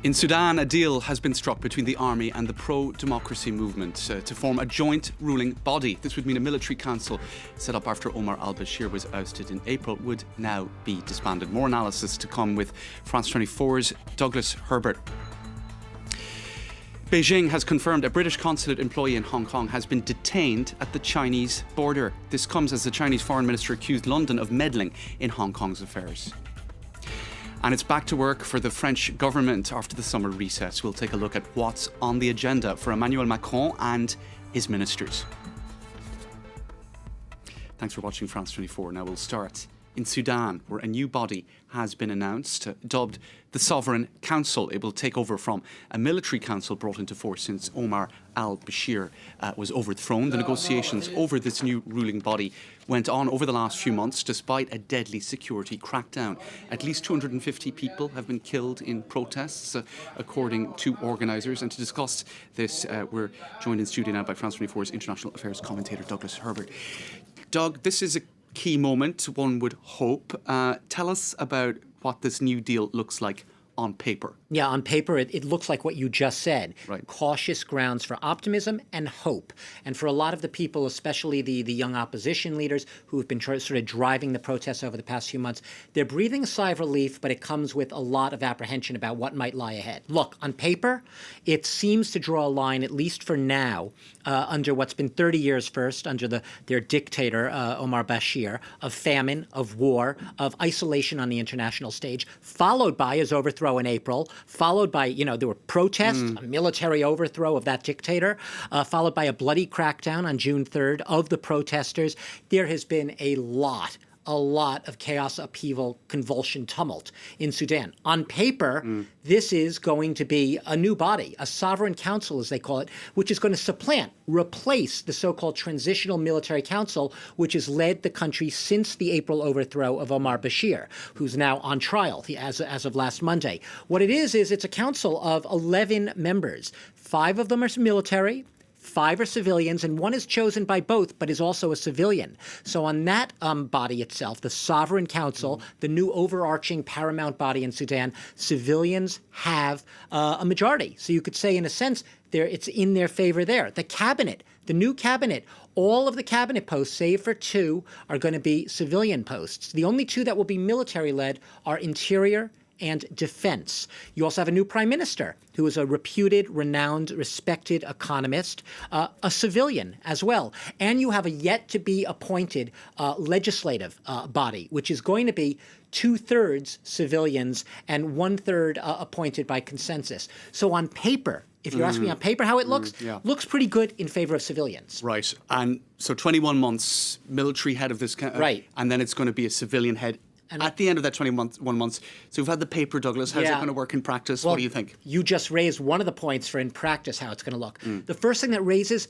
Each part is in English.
In Sudan, a deal has been struck between the army and the pro-democracy movement to form a joint ruling body. This would mean a military council set up after Omar al-Bashir was ousted in April would now be disbanded. More analysis to come with France 24's Douglas Herbert. Beijing has confirmed a British consulate employee in Hong Kong has been detained at the Chinese border. This comes as the Chinese foreign minister accused London of meddling in Hong Kong's affairs. And it's back to work for the French government after the summer recess. We'll take a look at what's on the agenda for Emmanuel Macron and his ministers. Thanks for watching France 24. Now we'll start in Sudan, where a new body has been announced, dubbed the Sovereign Council. It will take over from a military council brought into force since Omar al-Bashir was overthrown. The negotiations over this new ruling body went on over the last few months despite a deadly security crackdown. At least 250 people have been killed in protests, according to organisers. And to discuss this, we're joined in studio now by France 24's international affairs commentator Douglas Herbert. Doug, this is a key moment, one would hope. Tell us about what this new deal looks like on paper. Yeah, on paper, it looks like what you just said. Right. Cautious grounds for optimism and hope. And for a lot of the people, especially the young opposition leaders who have been sort of driving the protests over the past few months, they're breathing a sigh of relief, but it comes with a lot of apprehension about what might lie ahead. Look, on paper, it seems to draw a line, at least for now, under what's been 30 years first, under their dictator, Omar Bashir, of famine, of war, of isolation on the international stage, followed by his overthrow in April, followed by, there were protests, a military overthrow of that dictator, followed by a bloody crackdown on June 3rd of the protesters. There has been a lot of chaos, upheaval, convulsion, tumult in Sudan. On paper, this is going to be a new body, a sovereign council, as they call it, which is going to replace the so-called transitional military council, which has led the country since the April overthrow of Omar Bashir, who's now on trial as of last Monday. What it is it's a council of 11 members. 5 of them are military, 5 are civilians, and 1 is chosen by both, but is also a civilian. So on that body itself, the Sovereign Council, the new overarching paramount body in Sudan, civilians have a majority. So you could say, in a sense, it's in their favor there. The cabinet, the new cabinet, all of the cabinet posts, save for 2, are going to be civilian posts. The only 2 that will be military-led are Interior and Defense. You also have a new prime minister who is a reputed, renowned, respected economist, a civilian as well. And you have a yet-to-be-appointed legislative body, which is going to be 2/3 civilians and 1/3 appointed by consensus. So on paper, if you ask me on paper how it looks, looks pretty good in favor of civilians. Right. And so 21 months, military head of this, right. And then it's going to be a civilian head at the end of that 21 months. So we've had the paper, Douglas. How's it going to work in practice? Well, what do you think? You just raised one of the points for in practice how it's going to look. The first thing that raises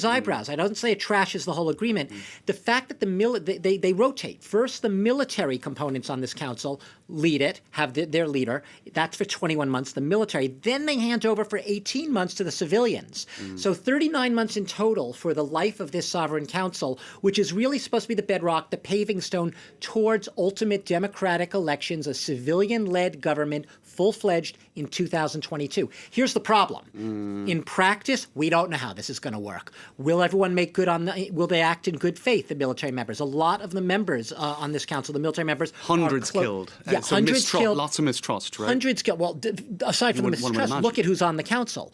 eyebrows. I don't say it trashes the whole agreement. The fact that they rotate. First, the military components on this council lead it, have their leader. That's for 21 months, the military. Then they hand over for 18 months to the civilians. So 39 months in total for the life of this sovereign council, which is really supposed to be the bedrock, the paving stone towards ultimate democratic elections, a civilian-led government, full-fledged in 2022. Here's the problem. In practice, we don't know how this is going to work. Will everyone make good will they act in good faith, the military members? A lot of the members on this council, the military members, hundreds killed. Yeah, so hundreds killed. Lots of mistrust, right? Hundreds killed. Well, aside from the mistrust, look at who's on the council.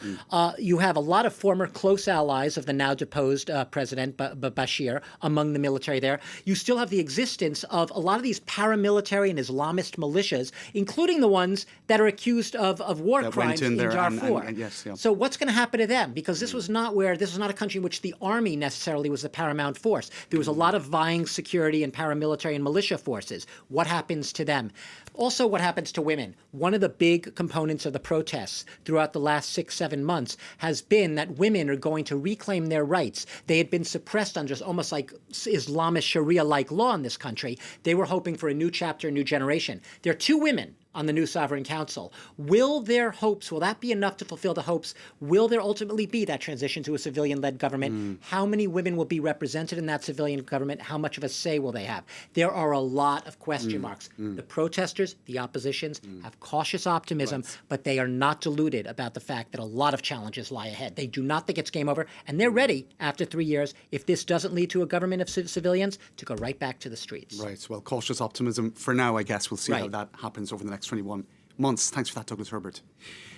You have a lot of former close allies of the now deposed President Bashir among the military there. You still have the existence of a lot of these paramilitary and Islamist militias, including the ones that are accused of war crimes in Darfur. Yes, yeah. So what's going to happen to them? Because this was not a country in which the army necessarily was the paramount force. There was a lot of vying security and paramilitary and militia forces. What happens to them? Also, what happens to women? One of the big components of the protests throughout the last 6-7 months has been that women are going to reclaim their rights. They had been suppressed under almost like Islamist Sharia-like law in this country. They were hoping for a new chapter, a new generation. There are 2 women on the new Sovereign Council. Will that be enough to fulfill the hopes? Will there ultimately be that transition to a civilian-led government? How many women will be represented in that civilian government? How much of a say will they have? There are a lot of question marks. The protesters, the oppositions, have cautious optimism, but they are not deluded about the fact that a lot of challenges lie ahead. They do not think it's game over, and they're ready, after 3 years, if this doesn't lead to a government of civilians, to go right back to the streets. Right. Well, cautious optimism for now, I guess. We'll see how that happens over the next 21 months. Thanks for that, Douglas Herbert.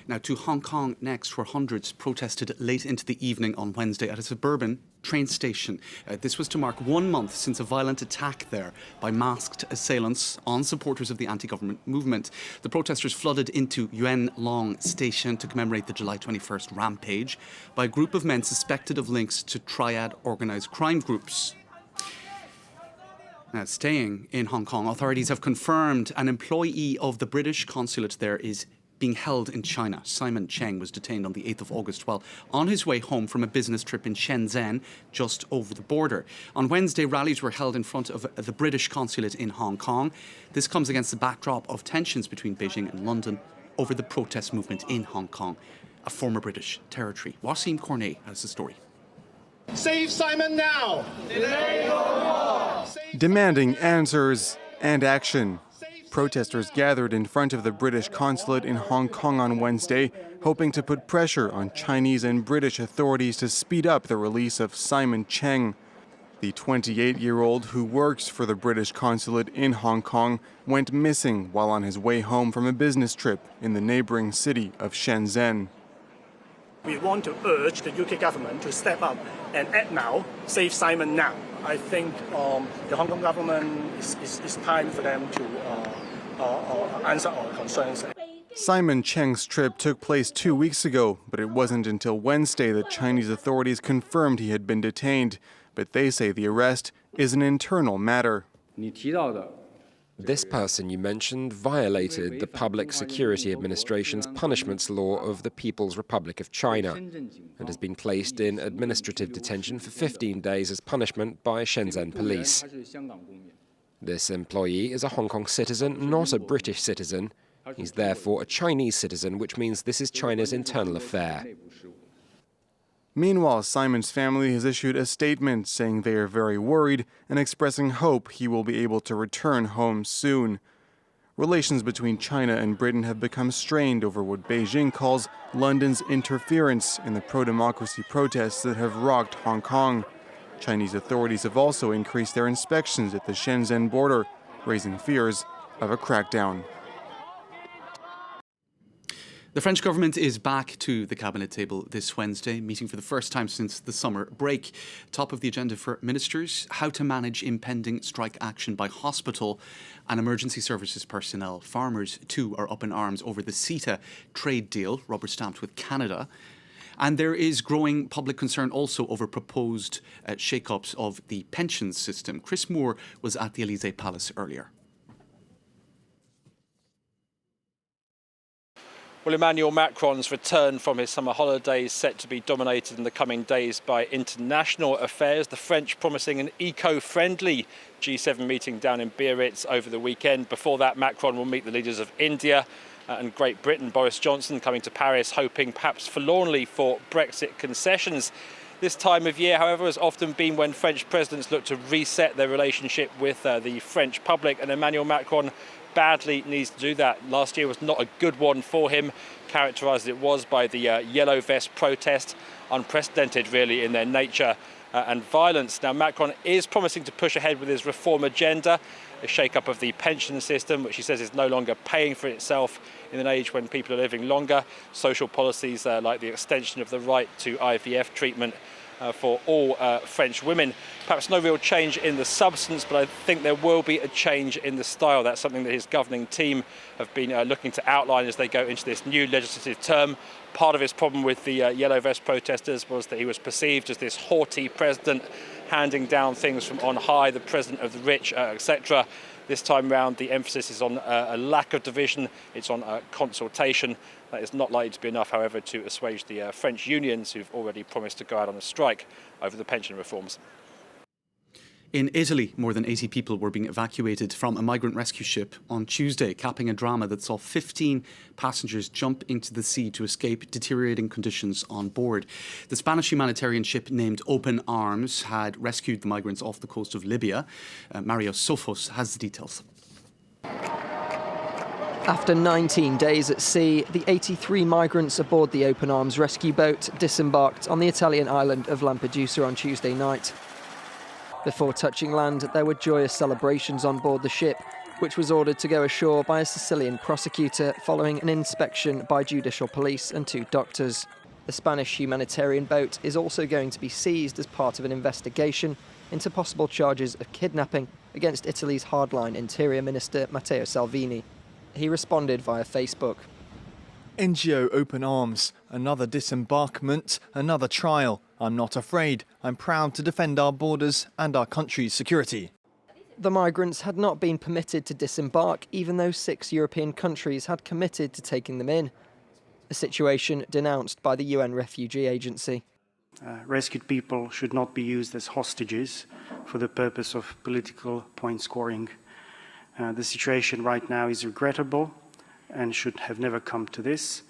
Now to Hong Kong next, where hundreds protested late into the evening on Wednesday at a suburban train station. This was to mark 1 month since a violent attack there by masked assailants on supporters of the anti-government movement. The protesters flooded into Yuen Long Station to commemorate the July 21st rampage by a group of men suspected of links to triad organised crime groups. Now, staying in Hong Kong, authorities have confirmed an employee of the British consulate there is being held in China. Simon Cheng was detained on the 8th of August while on his way home from a business trip in Shenzhen, just over the border. On Wednesday, rallies were held in front of the British consulate in Hong Kong. This comes against the backdrop of tensions between Beijing and London over the protest movement in Hong Kong, a former British territory. Wasim Cornet has the story. Save Simon now! Demanding answers and action. Protesters gathered in front of the British consulate in Hong Kong on Wednesday, hoping to put pressure on Chinese and British authorities to speed up the release of Simon Cheng. The 28-year-old who works for the British consulate in Hong Kong went missing while on his way home from a business trip in the neighboring city of Shenzhen. We want to urge the UK government to step up and act now, save Simon now. I think the Hong Kong government is time for them to answer our concerns. Simon Cheng's trip took place 2 weeks ago, but it wasn't until Wednesday that Chinese authorities confirmed he had been detained. But they say the arrest is an internal matter. This person you mentioned violated the Public Security Administration's punishments law of the People's Republic of China and has been placed in administrative detention for 15 days as punishment by Shenzhen police. This employee is a Hong Kong citizen, not a British citizen. He's therefore a Chinese citizen, which means this is China's internal affair. Meanwhile, Simon's family has issued a statement saying they are very worried and expressing hope he will be able to return home soon. Relations between China and Britain have become strained over what Beijing calls London's interference in the pro-democracy protests that have rocked Hong Kong. Chinese authorities have also increased their inspections at the Shenzhen border, raising fears of a crackdown. The French government is back to the cabinet table this Wednesday, meeting for the first time since the summer break. Top of the agenda for ministers, how to manage impending strike action by hospital and emergency services personnel. Farmers, too, are up in arms over the CETA trade deal, rubber-stamped with Canada. And there is growing public concern also over proposed shake-ups of the pensions system. Chris Moore was at the Élysée Palace earlier. Well, Emmanuel Macron's return from his summer holidays set to be dominated in the coming days by international affairs. The French promising an eco-friendly G7 meeting down in Biarritz over the weekend. Before that, Macron will meet the leaders of India and Great Britain. Boris Johnson coming to Paris, hoping perhaps forlornly for Brexit concessions. This time of year, however, has often been when French presidents look to reset their relationship with the French public, and Emmanuel Macron badly needs to do that. Last year was not a good one for him, characterised as it was by the yellow vest protest, unprecedented really in their nature and violence. Now Macron is promising to push ahead with his reform agenda, a shake-up of the pension system, which he says is no longer paying for itself in an age when people are living longer, social policies like the extension of the right to IVF treatment for all French women. Perhaps no real change in the substance, but I think there will be a change in the style. That's something that his governing team have been looking to outline as they go into this new legislative term. Part of his problem with the yellow vest protesters was that he was perceived as this haughty president, handing down things from on high, the president of the rich, etc. This time round, the emphasis is on a lack of division. It's on consultation. That is not likely to be enough, however, to assuage the French unions who've already promised to go out on a strike over the pension reforms. In Italy, more than 80 people were being evacuated from a migrant rescue ship on Tuesday, capping a drama that saw 15 passengers jump into the sea to escape deteriorating conditions on board. The Spanish humanitarian ship named Open Arms had rescued the migrants off the coast of Libya. Mario Sofos has the details. After 19 days at sea, the 83 migrants aboard the Open Arms rescue boat disembarked on the Italian island of Lampedusa on Tuesday night. Before touching land, there were joyous celebrations on board the ship, which was ordered to go ashore by a Sicilian prosecutor following an inspection by judicial police and 2 doctors. The Spanish humanitarian boat is also going to be seized as part of an investigation into possible charges of kidnapping against Italy's hardline Interior Minister Matteo Salvini. He responded via Facebook. NGO Open Arms, another disembarkment, another trial. I'm not afraid. I'm proud to defend our borders and our country's security. The migrants had not been permitted to disembark, even though 6 European countries had committed to taking them in. A situation denounced by the UN Refugee Agency. Rescued people should not be used as hostages for the purpose of political point scoring. The situation right now is regrettable and should have never come to this.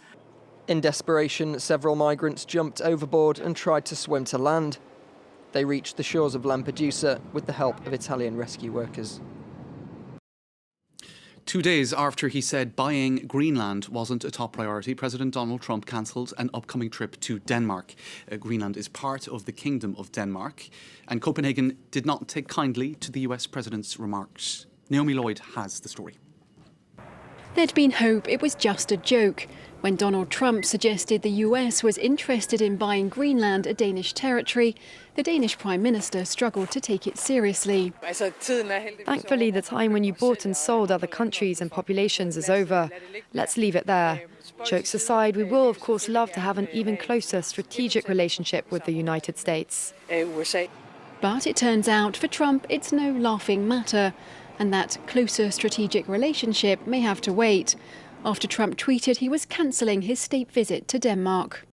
In desperation, several migrants jumped overboard and tried to swim to land. They reached the shores of Lampedusa with the help of Italian rescue workers. 2 days after he said buying Greenland wasn't a top priority, President Donald Trump cancelled an upcoming trip to Denmark. Greenland is part of the Kingdom of Denmark, and Copenhagen did not take kindly to the US president's remarks. Naomi Lloyd has the story. There'd been hope it was just a joke when Donald Trump suggested the US was interested in buying Greenland, a Danish territory. The Danish Prime Minister struggled to take it seriously. Thankfully, the time when you bought and sold other countries and populations is over. Let's leave it there. Jokes aside, we will of course love to have an even closer strategic relationship with the United States. But it turns out for Trump it's no laughing matter, and that closer strategic relationship may have to wait, after Trump tweeted he was cancelling his state visit to Denmark.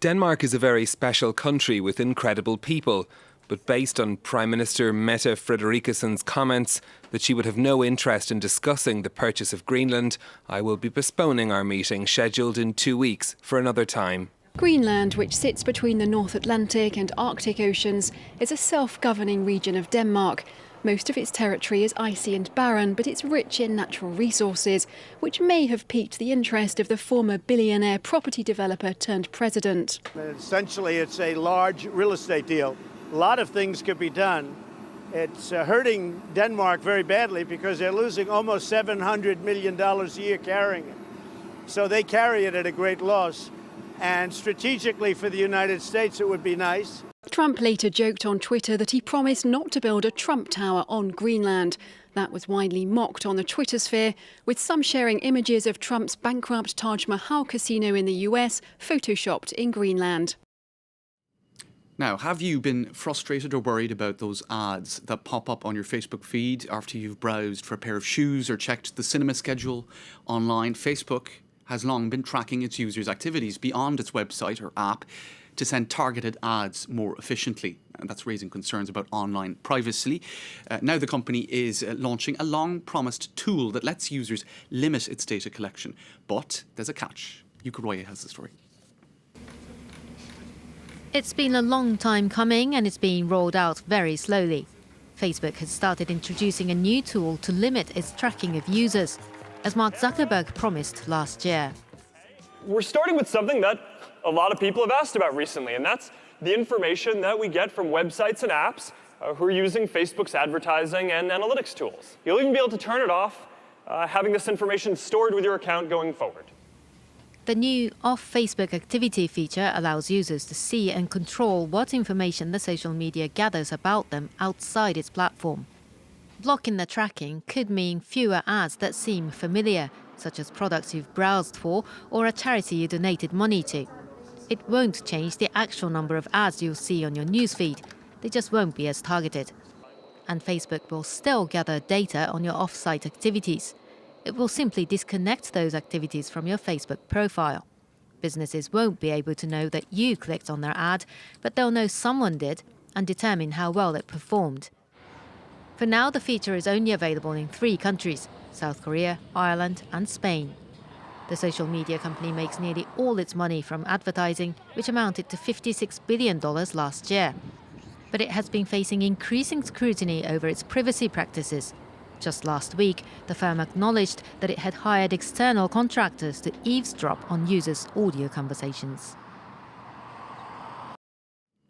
Denmark is a very special country with incredible people, but based on Prime Minister Mette Frederiksen's comments that she would have no interest in discussing the purchase of Greenland, I will be postponing our meeting scheduled in 2 weeks for another time. Greenland, which sits between the North Atlantic and Arctic Oceans, is a self-governing region of Denmark. Most of its territory is icy and barren, but it's rich in natural resources, which may have piqued the interest of the former billionaire property developer turned president. Essentially, it's a large real estate deal. A lot of things could be done. It's hurting Denmark very badly because they're losing almost $700 million a year carrying it. So they carry it at a great loss. And strategically for the United States, it would be nice. Trump later joked on Twitter that he promised not to build a Trump Tower on Greenland. That was widely mocked on the Twitter sphere, with some sharing images of Trump's bankrupt Taj Mahal casino in the US photoshopped in Greenland. Now, have you been frustrated or worried about those ads that pop up on your Facebook feed after you've browsed for a pair of shoes or checked the cinema schedule online? Facebook has long been tracking its users' activities beyond its website or app to send targeted ads more efficiently. And that's raising concerns about online privacy. Now the company is launching a long-promised tool that lets users limit its data collection. But there's a catch. Yuka Roye has the story. It's been a long time coming and it's being rolled out very slowly. Facebook has started introducing a new tool to limit its tracking of users, as Mark Zuckerberg promised last year. We're starting with something that a lot of people have asked about recently, and that's the information that we get from websites and apps who are using Facebook's advertising and analytics tools. You'll even be able to turn it off, having this information stored with your account going forward. The new Off Facebook Activity feature allows users to see and control what information the social media gathers about them outside its platform. Blocking the tracking could mean fewer ads that seem familiar, such as products you've browsed for or a charity you donated money to. It won't change the actual number of ads you'll see on your newsfeed. They just won't be as targeted. And Facebook will still gather data on your off-site activities. It will simply disconnect those activities from your Facebook profile. Businesses won't be able to know that you clicked on their ad, but they'll know someone did and determine how well it performed. For now, the feature is only available in 3 countries: South Korea, Ireland and Spain. The social media company makes nearly all its money from advertising, which amounted to $56 billion last year. But it has been facing increasing scrutiny over its privacy practices. Just last week, the firm acknowledged that it had hired external contractors to eavesdrop on users' audio conversations.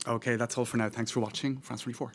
OK, that's all for now. Thanks for watching France 24.